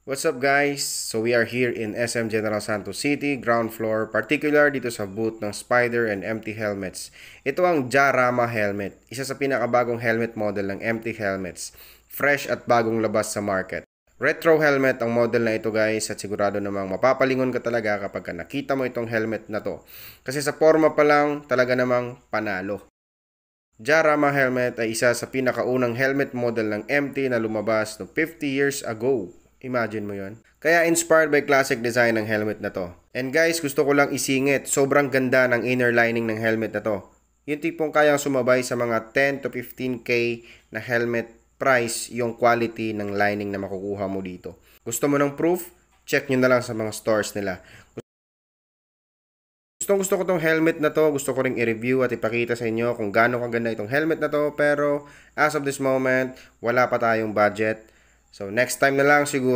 What's up guys? So we are here in SM General Santos City, ground floor, particular dito sa booth ng Spider and MT Helmets. Ito ang Jarama helmet, isa sa pinakabagong helmet model ng MT Helmets. Fresh at bagong labas sa market. Retro helmet ang model na ito guys at sigurado namang mapapalingon ka talaga kapag nakita mo itong helmet na to. Kasi sa forma pa lang talaga namang panalo. Jarama helmet ay isa sa pinakaunang helmet model ng MT na lumabas no 50 years ago. Imagine mo yon. Kaya inspired by classic design ng helmet na to. And guys, gusto ko lang isingit, sobrang ganda ng inner lining ng helmet na to. Yung tipong kayang sumabay sa mga 10 to 15k na helmet price yung quality ng lining na makukuha mo dito. Gusto mo ng proof? Check nyo na lang sa mga stores nila. Gusto ko tong helmet na to, gusto ko ring i-review at ipakita sa inyo kung gaano kaganda itong helmet na to, pero as of this moment, wala pa tayong budget. So next time na lang siguro